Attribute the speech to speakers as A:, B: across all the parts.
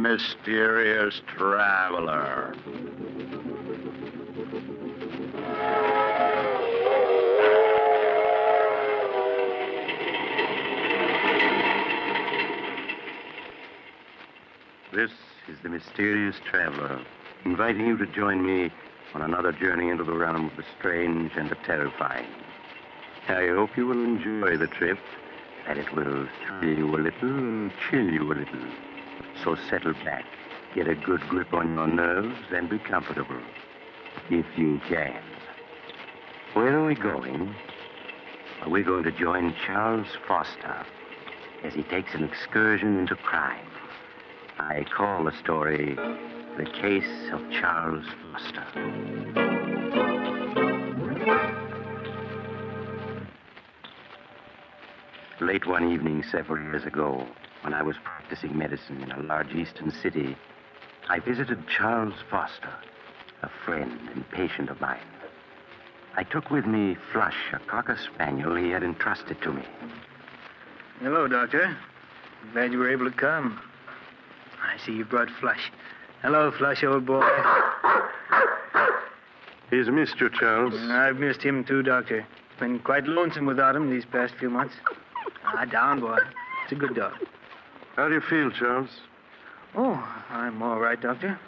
A: mysterious traveler.
B: This is the Mysterious Traveler, inviting you to join me on another journey into the realm of the strange and the terrifying. I hope you will enjoy the trip, that it will thrill you a little and chill you a little. So settle back, get a good grip on your nerves, and be comfortable, if you can. Where are we going? We're going to join Charles Foster as he takes an excursion into crime. I call the story The Case of Charles Foster. Late one evening several years ago, when I was practicing medicine in a large eastern city, I visited Charles Foster, a friend and patient of mine. I took with me Flush, a cocker spaniel he had entrusted to me.
C: Hello, Doctor. Glad you were able to come. I see you brought Flush. Hello, Flush, old boy.
B: He's missed you, Charles.
C: I've missed him, too, Doctor. Been quite lonesome without him these past few months. Down, boy. It's a good dog.
B: How do you feel, Charles?
C: Oh, I'm all right, Doctor.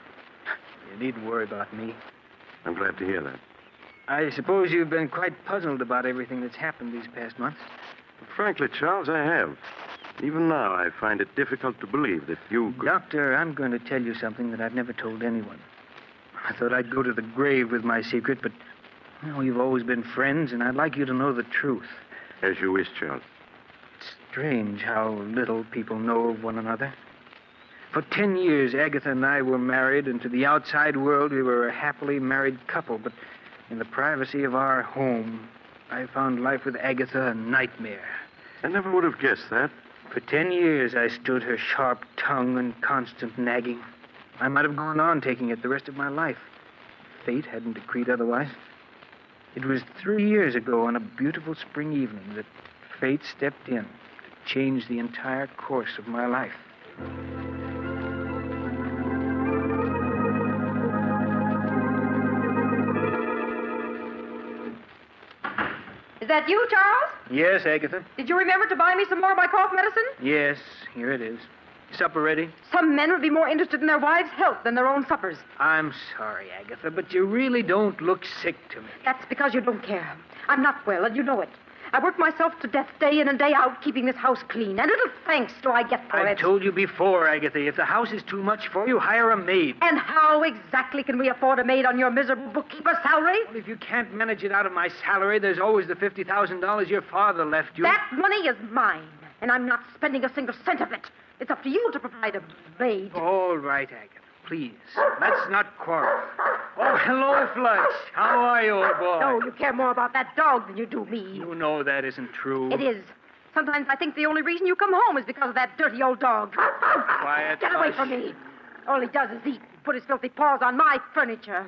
C: You needn't worry about me.
B: I'm glad to hear that.
C: I suppose you've been quite puzzled about everything that's happened these past months.
B: Frankly, Charles, I have. Even now, I find it difficult to believe that you could...
C: Doctor, I'm going to tell you something that I've never told anyone. I thought I'd go to the grave with my secret, but, we've always been friends, and I'd like you to know the truth.
B: As you wish, Charles.
C: It's strange how little people know of one another. For 10 years, Agatha and I were married, and to the outside world, we were a happily married couple. But in the privacy of our home, I found life with Agatha a nightmare.
B: I never would have guessed that.
C: For 10 years, I stood her sharp tongue and constant nagging. I might have gone on taking it the rest of my life. Fate hadn't decreed otherwise. It was 3 years ago on a beautiful spring evening that fate stepped in to change the entire course of my life.
D: Is that you, Charles?
C: Yes, Agatha?
D: Did you remember to buy me some more of my cough medicine?
C: Yes, here it is. Supper ready?
D: Some men would be more interested in their wives' health than their own suppers.
C: I'm sorry, Agatha, but you really don't look sick to me.
D: That's because you don't care. I'm not well, and you know it. I work myself to death day in and day out, keeping this house clean. And little thanks do I get for it.
C: I've told you before, Agatha, if the house is too much for you, hire a maid.
D: And how exactly can we afford a maid on your miserable bookkeeper's salary?
C: Well, if you can't manage it out of my salary, there's always the $50,000 your father left you.
D: That money is mine, and I'm not spending a single cent of it. It's up to you to provide a maid.
C: All right, Agatha. Please, let's not quarrel. Oh, hello, Flush. How are you, old boy?
D: No, you care more about that dog than you do me.
C: You know that isn't true.
D: It is. Sometimes I think the only reason you come home is because of that dirty old dog.
C: Quiet,
D: Get away
C: Flush.
D: from me. All he does is eat and put his filthy paws on my furniture.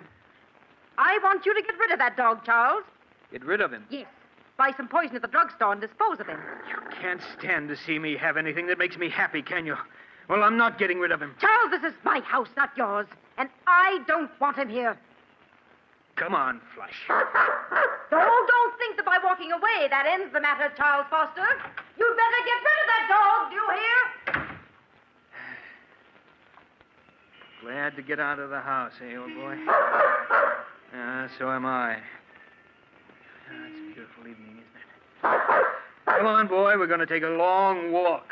D: I want you to get rid of that dog, Charles.
C: Get rid of him.
D: Yes. Buy some poison at the drugstore and dispose of him.
C: You can't stand to see me have anything that makes me happy, can you? Well, I'm not getting rid of him.
D: Charles, this is my house, not yours. And I don't want him here.
C: Come on, Flush.
D: Don't think that by walking away that ends the matter, Charles Foster. You'd better get rid of that dog, do you hear?
C: Glad to get out of the house, eh, old boy? So am I. It's a beautiful evening, isn't it? Come on, boy. We're going to take a long walk.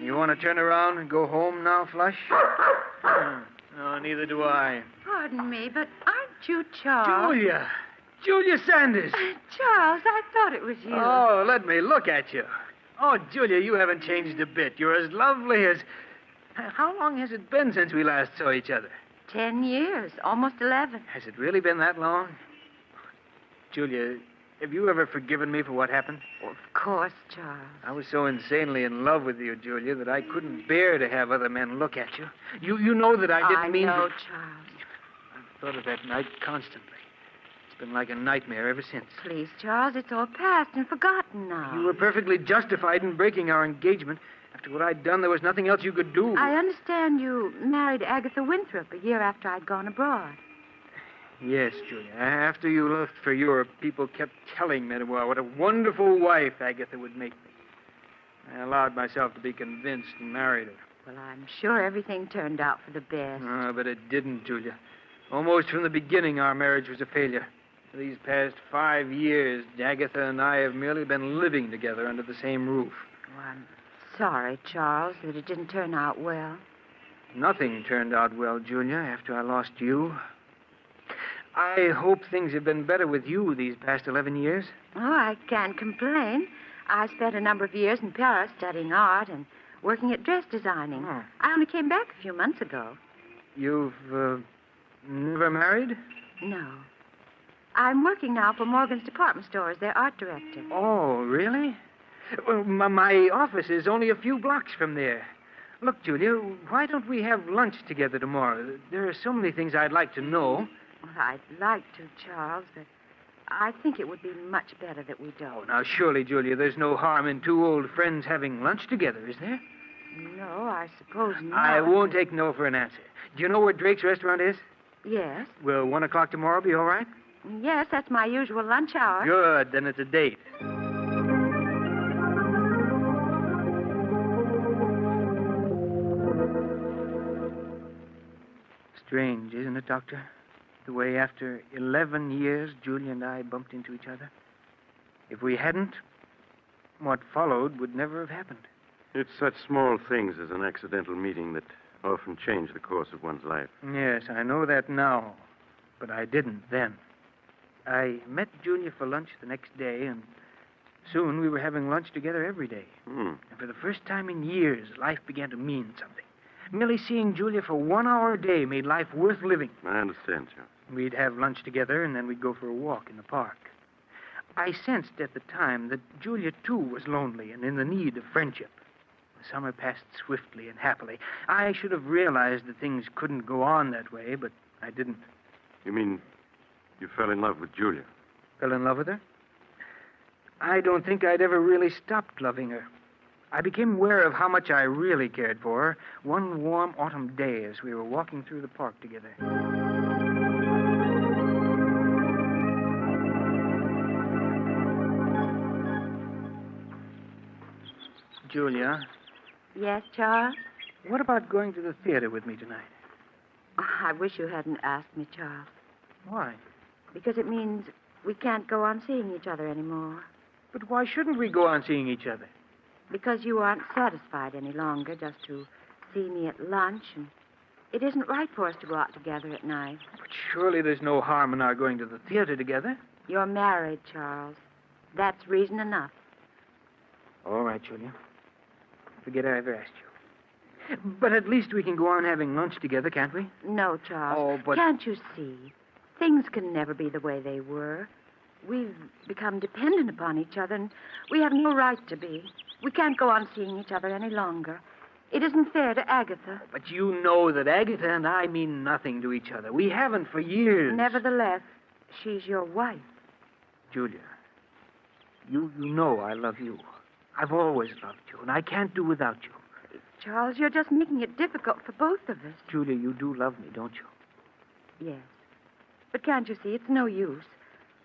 C: You want to turn around and go home now, Flush? No, neither do I.
E: Pardon me, but aren't you Charles?
C: Julia! Julia Sanders!
E: Charles, I thought it was you.
C: Oh, let me look at you. Oh, Julia, you haven't changed a bit. You're as lovely as... How long has it been since we last saw each other?
E: 10 years, almost 11.
C: Has it really been that long? Julia, have you ever forgiven me for what happened?
E: Of course, Charles.
C: I was so insanely in love with you, Julia, that I couldn't bear to have other men look at you. You know that I didn't mean...
E: I know, Charles.
C: I've thought of that night constantly. It's been like a nightmare ever since.
E: Please, Charles, it's all past and forgotten now.
C: You were perfectly justified in breaking our engagement. After what I'd done, there was nothing else you could do.
E: I understand you married Agatha Winthrop a year after I'd gone abroad.
C: Yes, Julia. After you left for Europe, people kept telling me what a wonderful wife Agatha would make me. I allowed myself to be convinced and married her.
E: Well, I'm sure everything turned out for the best.
C: But it didn't, Julia. Almost from the beginning, our marriage was a failure. For these past 5 years, Agatha and I have merely been living together under the same roof.
E: Oh, I'm sorry, Charles, that it didn't turn out well.
C: Nothing turned out well, Julia, after I lost you. I hope things have been better with you these past 11 years.
E: Oh, I can't complain. I spent a number of years in Paris studying art and working at dress designing.
C: Oh.
E: I only came back a few months ago.
C: You've never married?
E: No. I'm working now for Morgan's department store as their art director.
C: Oh, really? Well, my office is only a few blocks from there. Look, Julia, why don't we have lunch together tomorrow? There are so many things I'd like to know.
E: Well, I'd like to, Charles, but I think it would be much better that we don't.
C: Oh, now, surely, Julia, there's no harm in two old friends having lunch together, is there?
E: No, I suppose not.
C: I won't take no for an answer. Do you know where Drake's restaurant is?
E: Yes.
C: Will 1 o'clock tomorrow be all right?
E: Yes, that's my usual lunch hour.
C: Good, then it's a date. Strange, isn't it, Doctor? The way after 11 years, Julia and I bumped into each other. If we hadn't, what followed would never have happened.
B: It's such small things as an accidental meeting that often change the course of one's life.
C: Yes, I know that now, but I didn't then. I met Julia for lunch the next day, and soon we were having lunch together every day. And for the first time in years, life began to mean something. Merely seeing Julia for 1 hour a day made life worth living.
B: I understand, Joe.
C: We'd have lunch together, and then we'd go for a walk in the park. I sensed at the time that Julia, too, was lonely and in the need of friendship. The summer passed swiftly and happily. I should have realized that things couldn't go on that way, but I didn't.
B: You mean you fell in love with Julia?
C: Fell in love with her? I don't think I'd ever really stopped loving her. I became aware of how much I really cared for her one warm autumn day as we were walking through the park together. Julia,
E: Yes, Charles?
C: what about going to the theater with me tonight?
E: Oh, I wish you hadn't asked me, Charles,
C: Why?
E: because it means we can't go on seeing each other anymore.
C: But why shouldn't we go on seeing each other?
E: Because you aren't satisfied any longer just to see me at lunch, and it isn't right for us to go out together at night.
C: But surely there's no harm in our going to the theater together.
E: You're married, Charles. That's reason enough.
C: All right, Julia. Forget I ever asked you. But at least we can go on having lunch together, can't we?
E: No, Charles.
C: Oh, but...
E: Can't you see? Things can never be the way they were. We've become dependent upon each other, and we have no right to be. We can't go on seeing each other any longer. It isn't fair to Agatha.
C: But you know that Agatha and I mean nothing to each other. We haven't for years.
E: Nevertheless, she's your wife.
C: Julia, you know I love you. I've always loved you, and I can't do without you.
E: Charles, you're just making it difficult for both of us.
C: Julia, you do love me, don't you?
E: Yes. But can't you see, it's no use.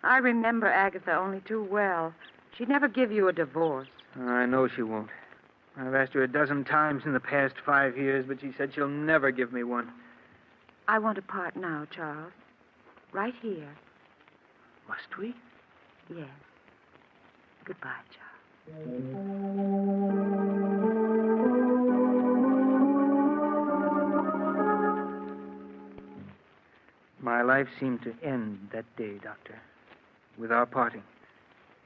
E: I remember Agatha only too well. She'd never give you a divorce.
C: I know she won't. I've asked her a dozen times in the past 5 years, but she said she'll never give me one.
E: I want to part now, Charles. Right here.
C: Must we?
E: Yes. Goodbye, Charles.
C: My life seemed to end that day, Doctor, with our parting.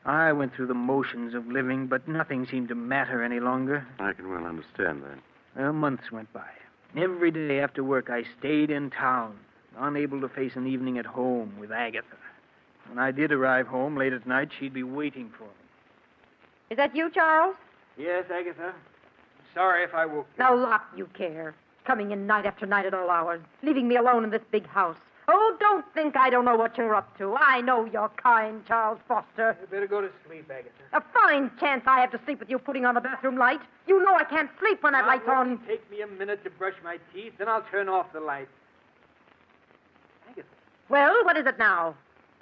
C: I went through the motions of living, but nothing seemed to matter any longer.
B: I can well understand that.
C: Months went by. Every day after work, I stayed in town, unable to face an evening at home with Agatha. When I did arrive home late at night, she'd be waiting for me.
D: Is that you, Charles?
C: Yes, Agatha. Sorry if I woke you.
D: Now, lot you care. Coming in night after night at all hours, leaving me alone in this big house. Oh, don't think I don't know what you're up to. I know you're kind, Charles Foster.
C: You better go to sleep, Agatha.
D: A fine chance I have to sleep with you putting on the bathroom light. You know I can't sleep when that light's on.
C: Take me a minute to brush my teeth, then I'll turn off the light. Agatha,
D: Well, what is it now?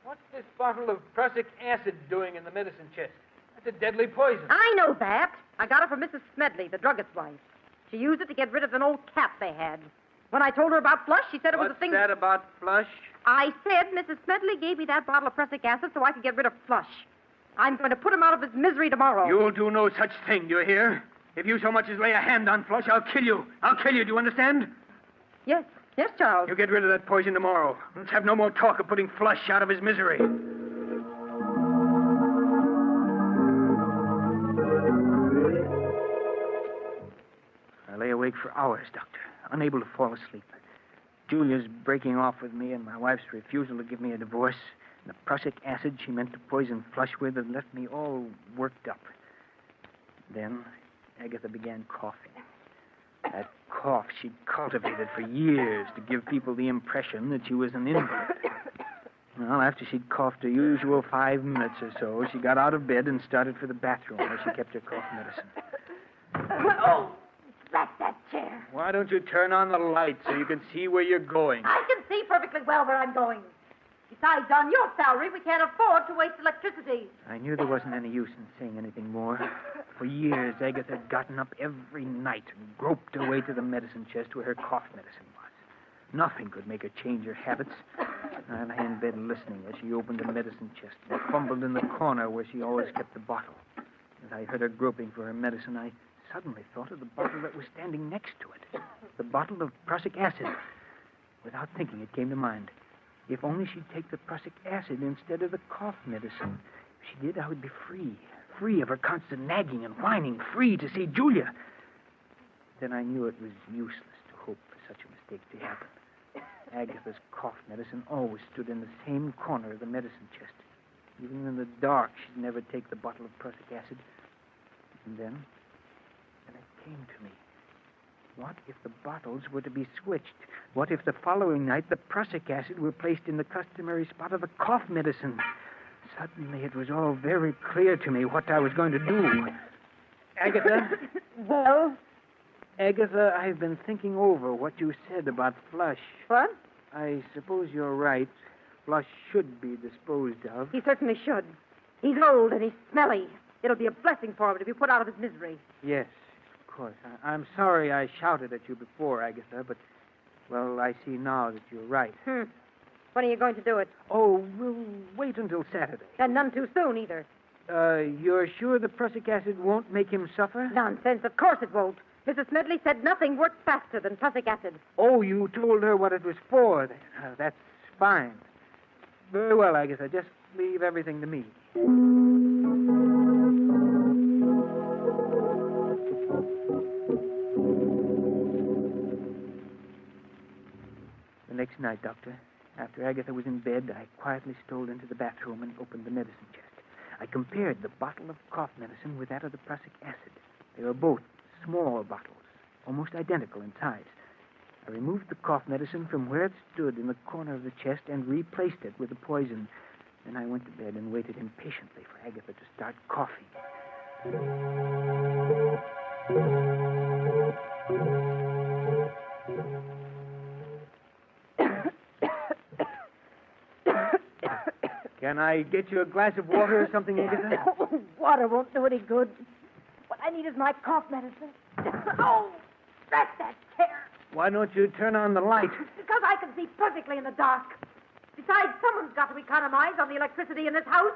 C: what's this bottle of prussic acid doing in the medicine chest? That's a deadly poison.
D: I know that. I got it from Mrs. Smedley, the druggist's wife. She used it to get rid of an old cat they had. When I told her about Flush, she said it was a
C: What's
D: thing...
C: that about Flush?
D: I said Mrs. Smedley gave me that bottle of prussic acid so I could get rid of Flush. I'm going to put him out of his misery tomorrow.
C: You'll do no such thing, do you hear? If you so much as lay a hand on Flush, I'll kill you. I'll kill you, do you understand?
D: Yes, Charles.
C: You get rid of that poison tomorrow. Let's have no more talk of putting Flush out of his misery. I lay awake for hours, Doctor, unable to fall asleep. Julia's breaking off with me and my wife's refusal to give me a divorce. And the prussic acid she meant to poison Flush with had left me all worked up. Then Agatha began coughing. That cough she'd cultivated for years to give people the impression that she was an invalid. Well, after she'd coughed her usual 5 minutes or so, she got out of bed and started for the bathroom where she kept her cough medicine.
D: Oh, drat that chair.
C: Why don't you turn on the light so you can see where you're going?
D: I can see perfectly well where I'm going. Besides, on your salary, we can't afford to waste electricity.
C: I knew there wasn't any use in saying anything more. For years, Agatha had gotten up every night and groped her way to the medicine chest where her cough medicine was. Nothing could make her change her habits. I lay in bed listening as she opened the medicine chest and fumbled in the corner where she always kept the bottle. As I heard her groping for her medicine, I suddenly thought of the bottle that was standing next to it. The bottle of prussic acid. Without thinking, it came to mind. If only she'd take the prussic acid instead of the cough medicine. If she did, I would be free. Free of her constant nagging and whining. Free to see Julia. Then I knew it was useless to hope for such a mistake to happen. Agatha's cough medicine always stood in the same corner of the medicine chest. Even in the dark, she'd never take the bottle of prussic acid. And then it came to me. What if the bottles were to be switched? What if the following night the prussic acid were placed in the customary spot of the cough medicine? Suddenly it was all very clear to me what I was going to do. Agatha?
D: Well?
C: Agatha, I've been thinking over what you said about Flush.
D: What?
C: I suppose you're right. Flush should be disposed of.
D: He certainly should. He's old and he's smelly. It'll be a blessing for him to be put out of his misery.
C: Yes, of course. I'm sorry I shouted at you before, Agatha, but, well, I see now that you're right.
D: When are you going to do it?
C: Oh, we'll wait until Saturday.
D: And none too soon, either.
C: You're sure the prussic acid won't make him suffer?
D: Nonsense. Of course it won't. Mrs. Smedley said nothing works faster than prussic acid.
C: Oh, you told her what it was for. That's fine. Very well, Agatha. Just leave everything to me. The next night, Doctor, after Agatha was in bed, I quietly stole into the bathroom and opened the medicine chest. I compared the bottle of cough medicine with that of the prussic acid. They were both small bottles, almost identical in size. I removed the cough medicine from where it stood in the corner of the chest and replaced it with the poison. Then I went to bed and waited impatiently for Agatha to start coughing. Can I get you a glass of water or something, Agatha?
D: Water won't do any good. What I need is my cough medicine. Oh, that's that chair.
C: Why don't you turn on the light?
D: Because I can see perfectly in the dark. Besides, someone's got to economize on the electricity in this house.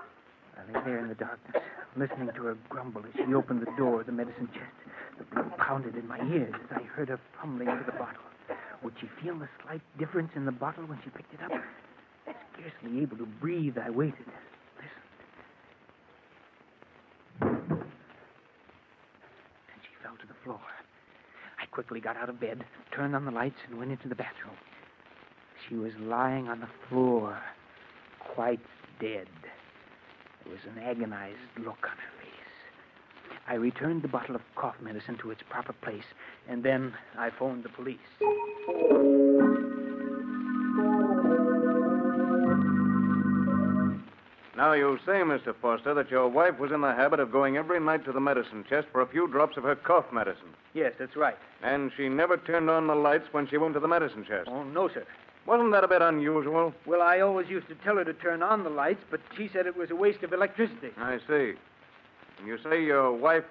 C: I lay there in the darkness, listening to her grumble as she opened the door of the medicine chest. The blood pounded in my ears as I heard her fumbling for the bottle. Would she feel the slight difference in the bottle when she picked it up? Scarcely able to breathe, I waited. Listened. And she fell to the floor. I quickly got out of bed, turned on the lights, and went into the bathroom. She was lying on the floor, quite dead. There was an agonized look on her face. I returned the bottle of cough medicine to its proper place, and then I phoned the police.
F: Now, you say, Mr. Foster, that your wife was in the habit of going every night to the medicine chest for a few drops of her cough medicine.
C: Yes, that's right.
F: And she never turned on the lights when she went to the medicine chest.
C: Oh, no, sir.
F: Wasn't that a bit unusual?
C: Well, I always used to tell her to turn on the lights, but she said it was a waste of electricity.
F: I see. And you say your wife,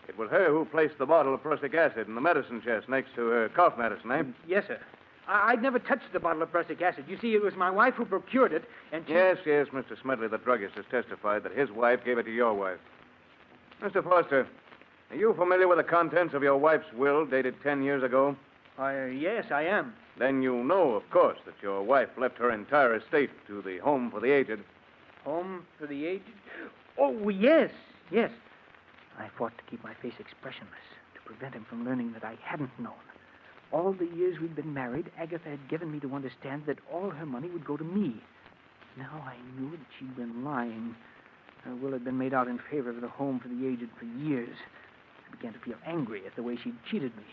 F: it was her who placed the bottle of prussic acid in the medicine chest next to her cough medicine, eh?
C: Yes, sir. I'd never touched the bottle of prussic acid. You see, it was my wife who procured it, and she...
F: Yes, Mr. Smedley, the druggist, has testified that his wife gave it to your wife. Mr. Foster, are you familiar with the contents of your wife's will dated 10 years ago?
C: Yes, I am.
F: Then you know, of course, that your wife left her entire estate to the Home for the Aged.
C: Home for the aged? Oh, yes. I fought to keep my face expressionless, to prevent him from learning that I hadn't known. All the years we'd been married, Agatha had given me to understand that all her money would go to me. Now I knew that she'd been lying. Her will had been made out in favor of the Home for the Aged for years. I began to feel angry at the way she'd cheated me.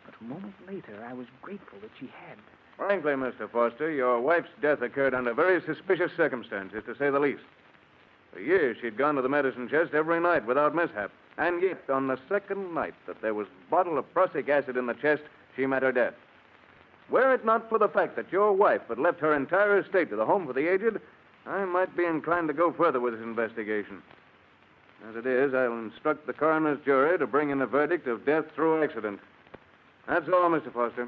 C: But a moment later, I was grateful that she had.
F: Frankly, Mr. Foster, your wife's death occurred under very suspicious circumstances, to say the least. For years, she'd gone to the medicine chest every night without mishap. And yet, on the second night that there was a bottle of prussic acid in the chest, she met her death. Were it not for the fact that your wife had left her entire estate to the Home for the Aged, I might be inclined to go further with this investigation. As it is, I'll instruct the coroner's jury to bring in a verdict of death through accident. That's all, Mr. Foster.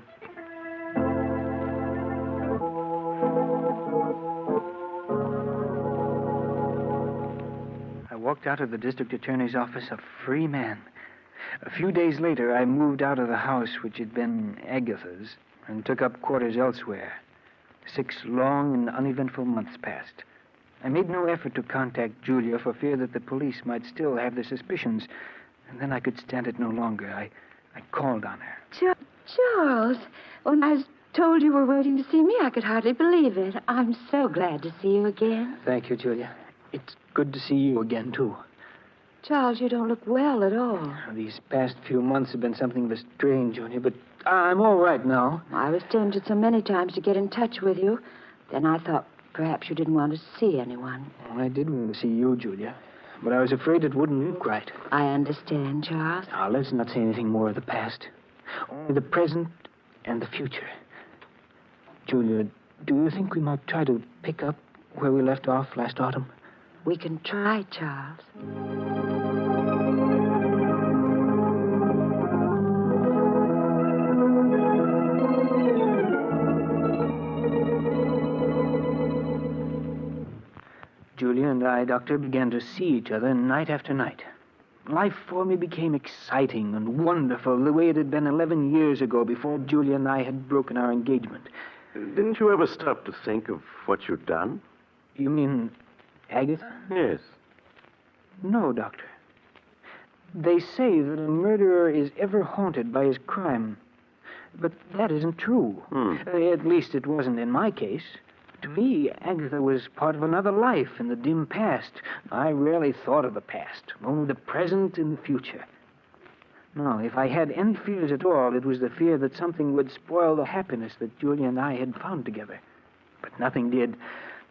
C: I walked out of the district attorney's office a free man. A few days later, I moved out of the house which had been Agatha's and took up quarters elsewhere. 6 long and uneventful months passed. I made no effort to contact Julia for fear that the police might still have their suspicions. And then I could stand it no longer. I called on her.
E: Charles, when I was told you were waiting to see me, I could hardly believe it. I'm so glad to see you again.
C: Thank you, Julia. It's good to see you again, too.
E: Charles, you don't look well at all.
C: These past few months have been something of a strain, Julia, but I'm all right now.
E: I was tempted so many times to get in touch with you. Then I thought perhaps you didn't want to see anyone.
C: I did want to see you, Julia, but I was afraid it wouldn't look right.
E: I understand, Charles.
C: Now, let's not say anything more of the past. Only the present and the future. Julia, do you think we might try to pick up where we left off last autumn?
E: We can try, Charles. Julia and I, Doctor, began to see each other night after night. Life for me became exciting and wonderful the way it had been 11 years ago before Julia and I had broken our engagement.
B: Didn't you ever stop to think of what you'd done?
C: You mean Agatha?
B: Yes.
C: No, Doctor. They say that a murderer is ever haunted by his crime. But that isn't true. At least it wasn't in my case. To me, Agatha was part of another life in the dim past. I rarely thought of the past, only the present and the future. No, if I had any fears at all, it was the fear that something would spoil the happiness that Julia and I had found together. But nothing did.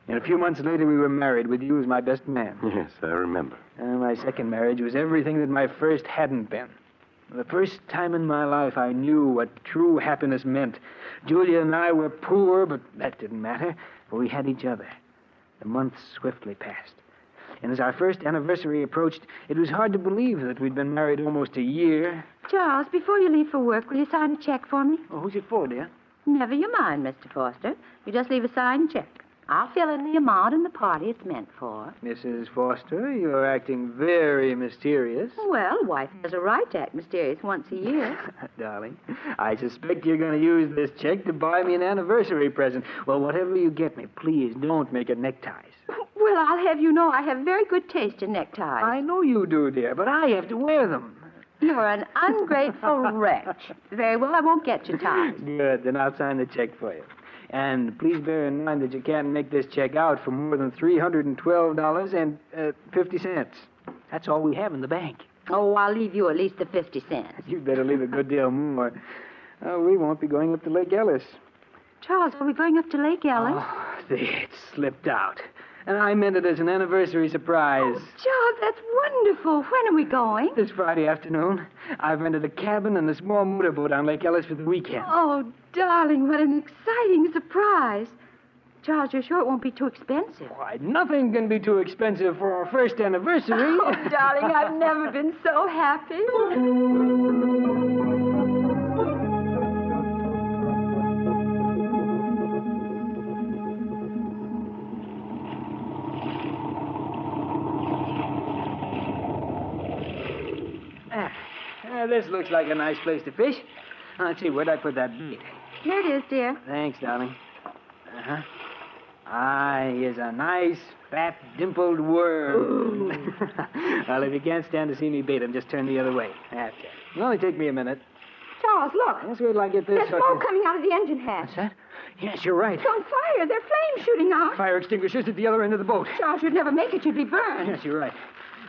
C: And a few months later, we were married with you as my best man.
B: Yes, I remember.
C: My second marriage was everything that my first hadn't been. The first time in my life I knew what true happiness meant. Julia and I were poor, but that didn't matter, for we had each other. The months swiftly passed. And as our first anniversary approached, it was hard to believe that we'd been married almost a year.
E: Charles, before you leave for work, will you sign a check for me?
C: Oh, who's it for, dear?
E: Never you mind, Mr. Foster. You just leave a signed check. I'll fill in the amount and the party it's meant for.
C: Mrs. Foster, you're acting very mysterious.
E: Well, a wife has a right to act mysterious once a year.
C: Darling, I suspect you're going to use this check to buy me an anniversary present. Well, whatever you get me, please don't make it neckties.
E: Well, I'll have you know I have very good taste in neckties.
C: I know you do, dear, but I have to wear them.
E: You're an ungrateful wretch. Very well, I won't get you ties.
C: Good, then I'll sign the check for you. And please bear in mind that you can't make this check out for more than $312.50. That's all we have in the bank.
E: Oh, I'll leave you at least the 50 cents.
C: You'd better leave a good deal more. We won't be going up to Lake Ellis.
E: Charles, are we going up to Lake Ellis?
C: Oh, it slipped out. And I meant it as an anniversary surprise.
E: Charles, that's wonderful. When are we going?
C: This Friday afternoon, I've rented a cabin and a small motorboat on Lake Ellis for the weekend.
E: Oh, darling, what an exciting surprise. Charles, you're sure it won't be too expensive?
C: Why, nothing can be too expensive for our first anniversary.
E: Oh, darling, I've never been so happy.
C: This looks like a nice place to fish. Let's see, where'd I put that bait?
E: Here it is, dear.
C: Thanks, darling. Uh-huh. Ah, here's a nice, fat, dimpled worm. Well, if you can't stand to see me bait him, just turn the other way. That's it. It'll only take me a minute.
E: Charles, look.
C: Let's wait till I get this.
E: There's smoke coming out of the engine hatch.
C: What's that? Yes, you're right.
E: It's on fire. There are flames shooting out.
C: Fire extinguishers at the other end of the boat.
E: Charles, you'd never make it. You'd be burned.
C: Yes, you're right.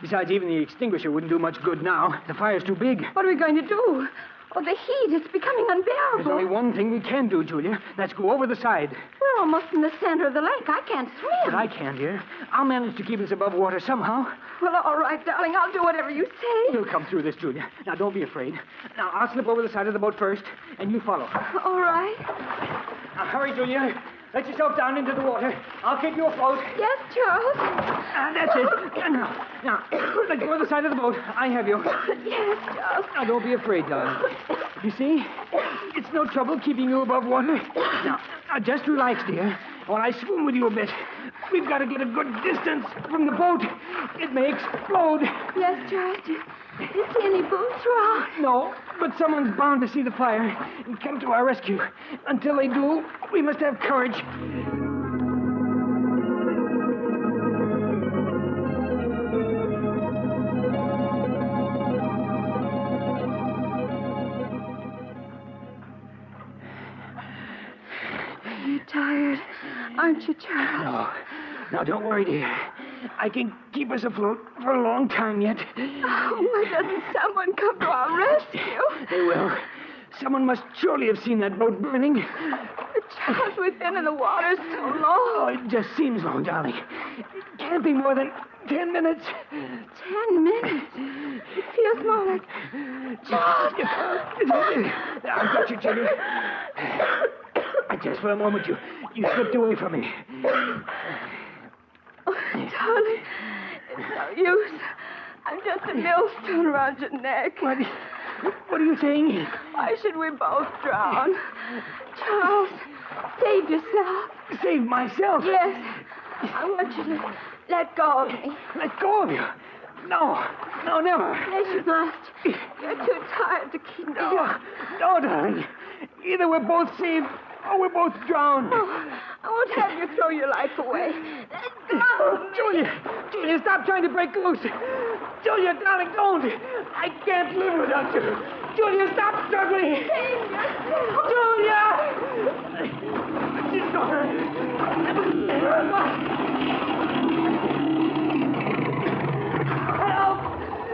C: Besides, even the extinguisher wouldn't do much good now. The fire's too big.
E: What are we going to do? Oh, the heat. It's becoming unbearable.
C: There's only one thing we can do, Julia. Let's go over the side.
E: We're almost in the center of the lake. I can't swim.
C: But I can, dear. I'll manage to keep us above water somehow.
E: Well, all right, darling. I'll do whatever you say.
C: We'll come through this, Julia. Now, don't be afraid. Now, I'll slip over the side of the boat first, and you follow.
E: All right.
C: Now, hurry, Julia. Let yourself down into the water. I'll keep you afloat.
E: Yes, Charles.
C: That's it. Now, let go of the side of the boat. I have you.
E: Yes, Charles.
C: Now, don't be afraid, darling. You see? It's no trouble keeping you above water. Now, just relax, dear, while I swim with you a bit. We've got to get a good distance from the boat. It may explode.
E: Yes, Charles. Do you see any boats around?
C: No, but someone's bound to see the fire and come to our rescue. Until they do, we must have courage.
E: You're tired, aren't you, Charles?
C: No, don't worry, dear. I can keep us afloat for a long time yet.
E: Oh, why doesn't someone come to our rescue?
C: They will. Someone must surely have seen that boat burning.
E: But Charles, we've been in the water so long.
C: Oh, it just seems long, darling. It can't be more than 10 minutes.
E: 10 minutes? It feels more like... Charles!
C: I've got you, Julia. Just for a moment, you slipped away from me.
E: Oh, darling, it's no use. I'm just a millstone around your neck.
C: What are you saying?
E: Why should we both drown? Charles, save yourself.
C: Save myself?
E: Yes. I want you to let go of me.
C: Let go of you? No, never.
E: Yes, you must. You're too tired to keep going.
C: No, darling. Either we're both saved or we're both drowned.
E: Oh, I won't have you throw your life away. Let go of me.
C: Julia, stop trying to break loose. Julia, darling, don't. I can't live without you. Julia, stop struggling.
E: Save yourself.
C: Julia! She's gone.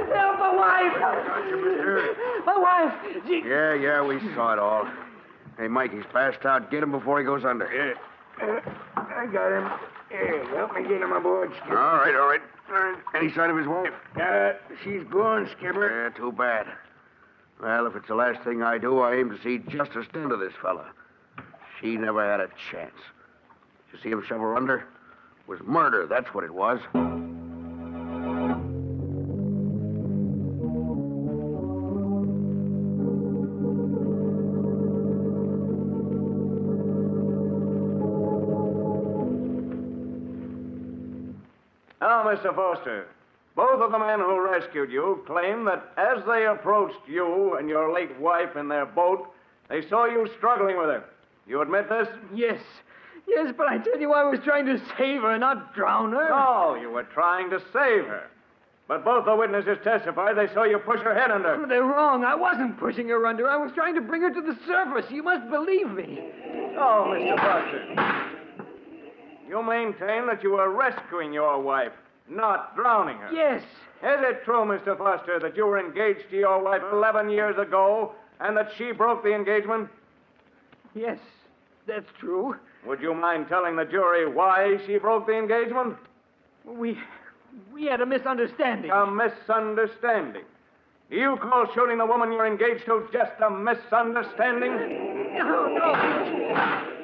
C: Help, my wife. My wife.
A: Yeah, we saw it all. Hey, Mike, he's passed out. Get him before he goes under.
B: Yeah. I got him. Here, help me get him aboard, Skipper.
A: All right. Any sign of his wife?
B: She's gone, Skipper.
A: Yeah, too bad. Well, if it's the last thing I do, I aim to see justice done to this fella. She never had a chance. You see him shove her under? It was murder, that's what it was.
F: Now, Mr. Foster, both of the men who rescued you claim that as they approached you and your late wife in their boat, they saw you struggling with her. You admit this?
C: Yes, but I tell you, I was trying to save her, not drown her.
F: No, you were trying to save her. But both the witnesses testified they saw you push her head under.
C: They're wrong. I wasn't pushing her under. I was trying to bring her to the surface. You must believe me.
F: Oh, Mr. Foster. You maintain that you were rescuing your wife, not drowning her.
C: Yes.
F: Is it true, Mr. Foster, that you were engaged to your wife 11 years ago and that she broke the engagement?
C: Yes. That's true.
F: Would you mind telling the jury why she broke the engagement?
C: We had a misunderstanding.
F: A misunderstanding. Do you call shooting the woman you're engaged to just a misunderstanding?
C: No.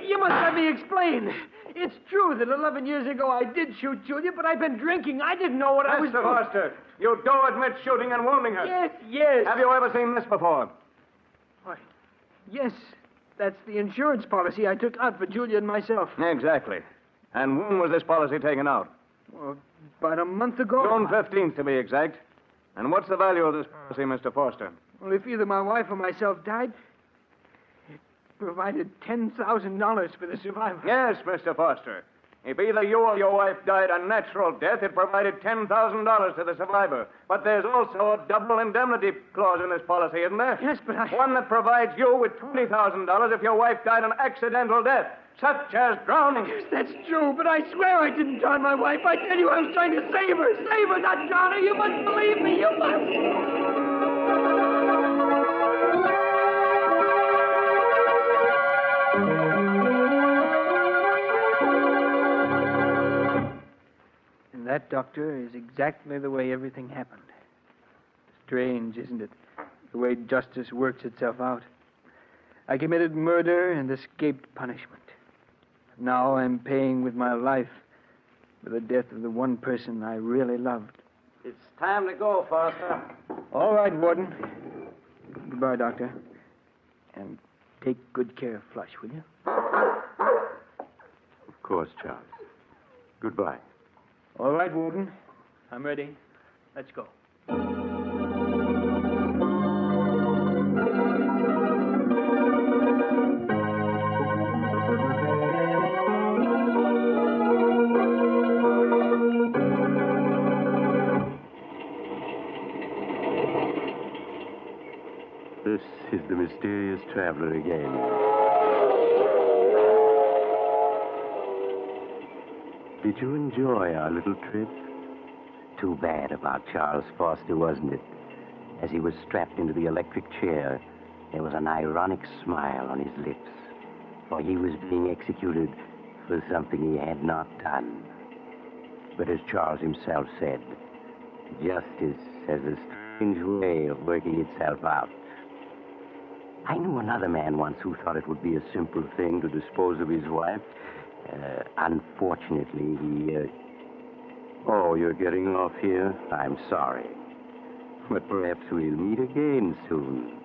C: You must let me explain. It's true that 11 years ago I did shoot Julia, but I've been drinking. I didn't know what I was
F: Mr.
C: doing.
F: Foster, you do admit shooting and wounding her.
C: Yes.
F: Have you ever seen this before?
C: Why, yes. That's the insurance policy I took out for Julia and myself.
F: Exactly. And when was this policy taken out?
C: Well, about a month ago.
F: June 15th, to be exact. And what's the value of this policy, Mr. Foster?
C: Well, if either my wife or myself died, it provided $10,000 for the survivor.
F: Yes, Mr. Foster. If either you or your wife died a natural death, it provided $10,000 to the survivor. But there's also a double indemnity clause in this policy, isn't there?
C: Yes, but I...
F: One that provides you with $20,000 if your wife died an accidental death, such as drowning.
C: Yes, that's true, but I swear I didn't drown my wife. I tell you, I was trying to save her. Save her, not drown her. You must believe me. You must. And that, Doctor, is exactly the way everything happened. Strange, isn't it? The way justice works itself out. I committed murder and escaped punishment. Now I'm paying with my life for the death of the one person I really loved.
G: It's time to go, Foster.
C: All right, Warden. Goodbye, Doctor. And take good care of Flush, will you?
B: Of course, Charles. Goodbye.
C: All right, Warden. I'm ready. Let's go.
B: This is the mysterious traveler again. Did you enjoy our little trip? Too bad about Charles Foster, wasn't it? As he was strapped into the electric chair, there was an ironic smile on his lips, for he was being executed for something he had not done. But as Charles himself said, justice has a strange way of working itself out. I knew another man once who thought it would be a simple thing to dispose of his wife. Unfortunately, he... Oh, you're getting off here? I'm sorry. But perhaps we'll meet again soon.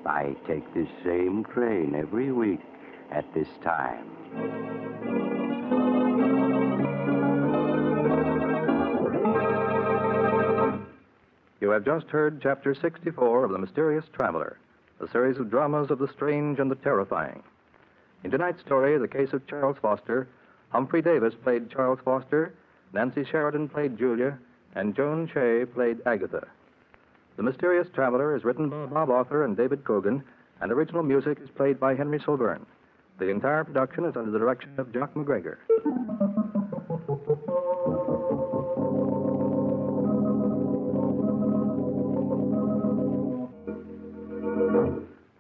B: I take this same train every week at this time.
H: You have just heard Chapter 64 of The Mysterious Traveler, a series of dramas of the strange and the terrifying. In tonight's story, the case of Charles Foster, Humphrey Davis played Charles Foster, Nancy Sheridan played Julia, and Joan Shea played Agatha. The Mysterious Traveler is written by Bob Arthur and David Cogan, and original music is played by Henry Silverne. The entire production is under the direction of Jock McGregor.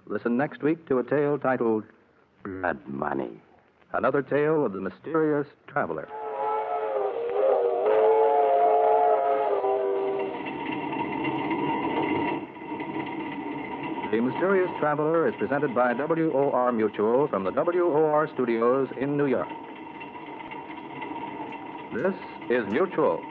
H: Listen next week to a tale titled
B: Blood Money.
H: Another Tale of the Mysterious Traveler. The Mysterious Traveler is presented by WOR Mutual from the WOR studios in New York. This is Mutual.